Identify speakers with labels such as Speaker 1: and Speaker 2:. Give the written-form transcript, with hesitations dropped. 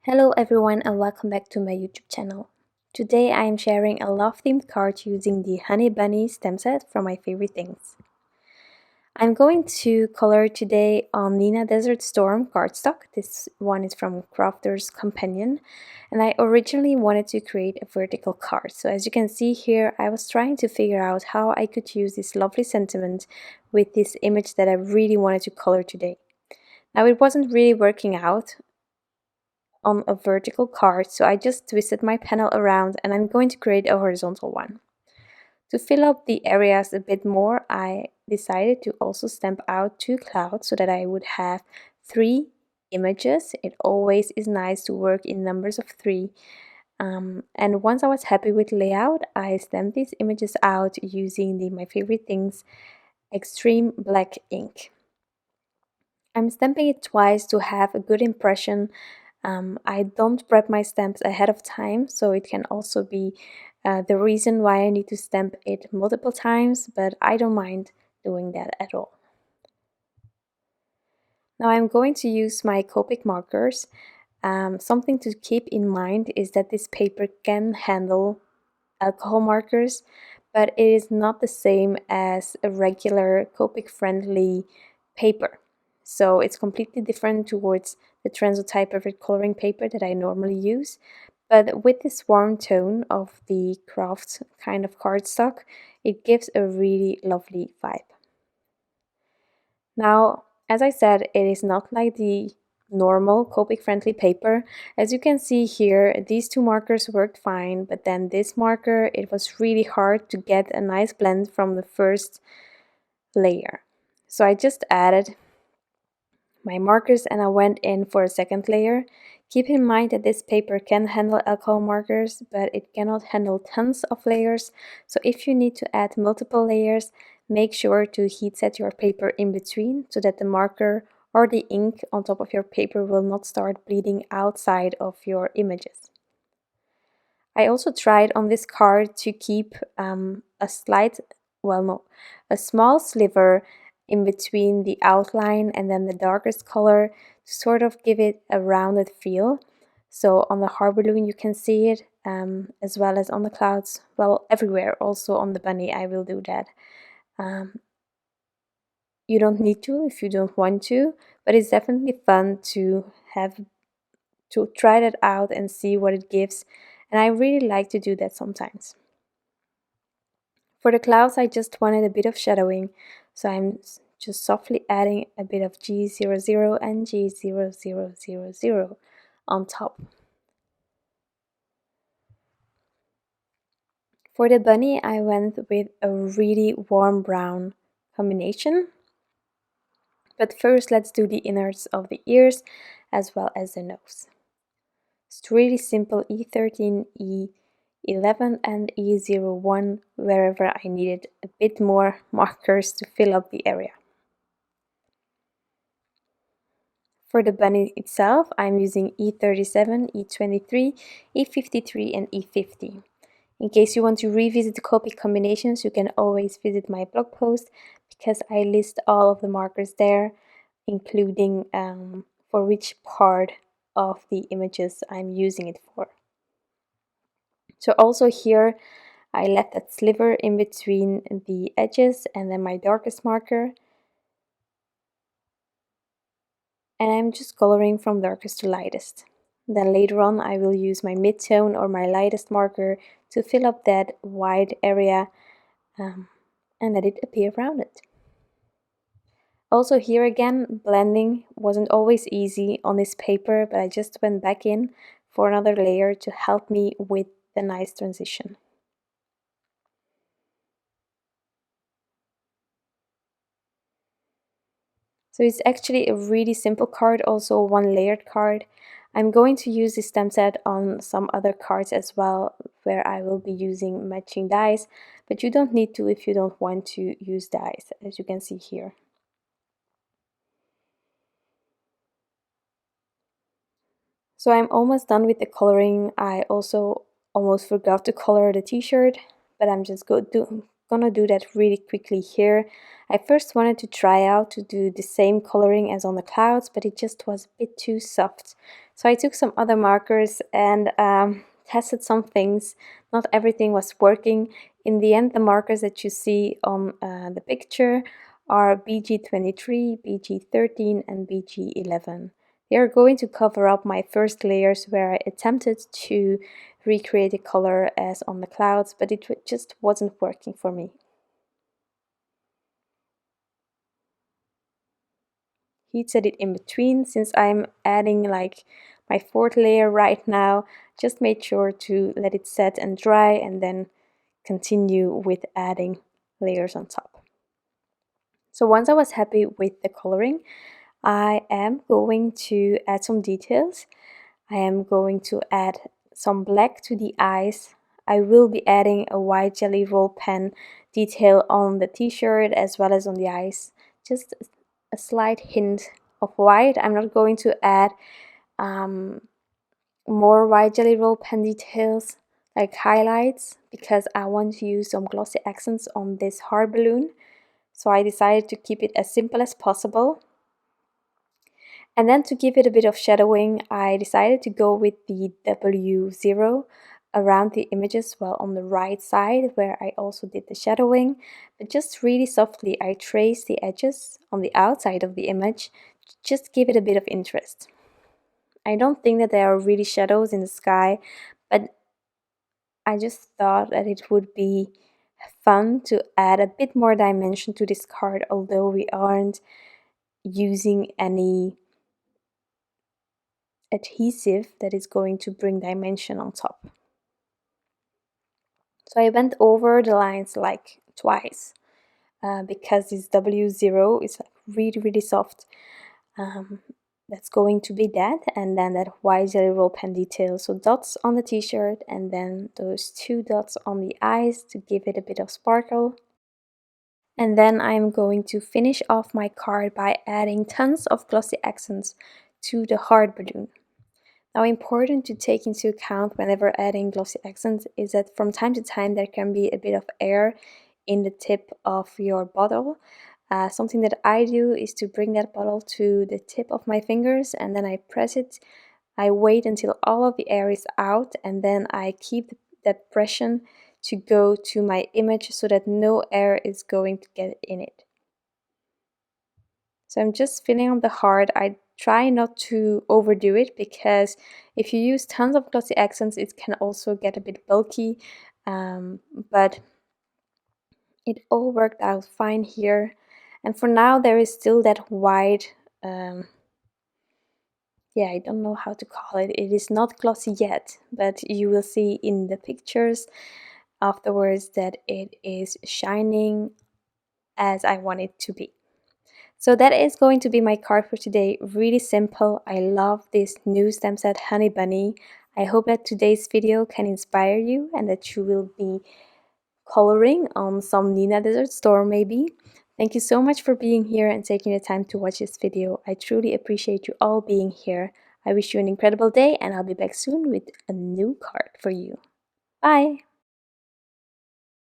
Speaker 1: Hello everyone and welcome back to my YouTube channel. Today I am sharing a love themed card using the Hunny Bunny stem set from my favorite things. I'm going to color today on Neenah Dessert Storm cardstock. This one is from Crafter's Companion, and I originally wanted to create a vertical card. So as you can see here, I was trying to figure out how I could use this lovely sentiment with this image that I really wanted to color today. Now it wasn't really working out on a vertical card, so I just twisted my panel around and I'm going to create a horizontal one. To fill up the areas a bit more, I decided to also stamp out two clouds so that I would have three images. It always is nice to work in numbers of three. And once I was happy with layout, I stamped these images out using my favorite things, extreme black ink. I'm stamping it twice to have a good impression. I don't prep my stamps ahead of time, so it can also be the reason why I need to stamp it multiple times, but I don't mind doing that at all. Now I'm going to use my Copic markers. Something to keep in mind is that this paper can handle alcohol markers, but it is not the same as a regular Copic friendly paper. So it's completely different towards the Transotype Perfect coloring paper that I normally use. But with this warm tone of the craft kind of cardstock, it gives a really lovely vibe. Now, as I said, it is not like the normal Copic friendly paper. As you can see here, these two markers worked fine, but then this marker, it was really hard to get a nice blend from the first layer. So I just added my markers and I went in for a second layer. Keep in mind that this paper can handle alcohol markers, but it cannot handle tons of layers. So if you need to add multiple layers, make sure to heat set your paper in between so that the marker or the ink on top of your paper will not start bleeding outside of your images. I also tried on this card to keep a small sliver in between the outline and then the darkest color to sort of give it a rounded feel. So on the heart balloon you can see it, as well as on the clouds, well, everywhere, also on the bunny I will do that. You don't need to if you don't want to, but it's definitely fun to try that out and see what it gives, and I really like to do that sometimes. For the clouds, I just wanted a bit of shadowing, so I'm just softly adding a bit of G00 and G0000 on top. For the bunny, I went with a really warm brown combination. But first, let's do the innards of the ears as well as the nose. It's really simple, E13, E11 and E01 wherever I needed a bit more markers to fill up the area. For the bunny itself, I'm using E37, E23, E53 and E50. In case you want to revisit the Copic combinations, you can always visit my blog post because I list all of the markers there, including for which part of the images I'm using it for. So also here I left that sliver in between the edges and then my darkest marker. And I'm just coloring from darkest to lightest. Then later on I will use my mid-tone or my lightest marker to fill up that wide area and let it appear rounded. Also here again, blending wasn't always easy on this paper, but I just went back in for another layer to help me with the nice transition. So it's actually a really simple card, also a one layered card. I'm going to use this stamp set on some other cards as well, where I will be using matching dies, but you don't need to if you don't want to use dies, as you can see here. So I'm almost done with the coloring. I also almost forgot to color the t-shirt, but I'm just gonna do that really quickly here. I first wanted to try out to do the same coloring as on the clouds, but it just was a bit too soft. So I took some other markers and tested some things. Not everything was working. In the end, the markers that you see on the picture are BG23, BG13 and BG11. They are going to cover up my first layers where I attempted to recreate a color as on the clouds, but it just wasn't working for me. Heat set it in between, since I'm adding like my fourth layer right now. Just made sure to let it set and dry and then continue with adding layers on top. So once I was happy with the coloring, I am going to add some details. I am going to add some black to the eyes. I will be adding a white jelly roll pen detail on the t-shirt as well as on the eyes. Just a slight hint of white. I'm not going to add more white jelly roll pen details like highlights, because I want to use some glossy accents on this heart balloon. So I decided to keep it as simple as possible. And then to give it a bit of shadowing, I decided to go with the W0 around the images, well, on the right side where I also did the shadowing, but just really softly I traced the edges on the outside of the image to just give it a bit of interest. I don't think that there are really shadows in the sky, but I just thought that it would be fun to add a bit more dimension to this card, although we aren't using any adhesive that is going to bring dimension on top. So I went over the lines like twice because this W0 is like really soft. That's going to be that, and then that white jelly roll pen detail, so dots on the t-shirt and then those 2 dots on the eyes to give it a bit of sparkle. And then I'm going to finish off my card by adding tons of glossy accents to the heart balloon. Now, important to take into account whenever adding glossy accents is that from time to time there can be a bit of air in the tip of your bottle. Something that I do is to bring that bottle to the tip of my fingers and then I press it. I wait until all of the air is out and then I keep that pressure to go to my image so that no air is going to get in it. So I'm just filling up the heart. I try not to overdo it because if you use tons of glossy accents it can also get a bit bulky, but it all worked out fine here. And for now there is still that white, yeah, I don't know how to call it. It is not glossy yet, but you will see in the pictures afterwards that it is shining as I want it to be. So that is going to be my card for today. Really simple. I love this new stem set Hunny Bunny. I hope that today's video can inspire you and that you will be coloring on some Neenah Dessert Storm maybe. Thank you so much for being here and taking the time to watch this video. I truly appreciate you all being here. I wish you an incredible day and I'll be back soon with a new card for you. Bye!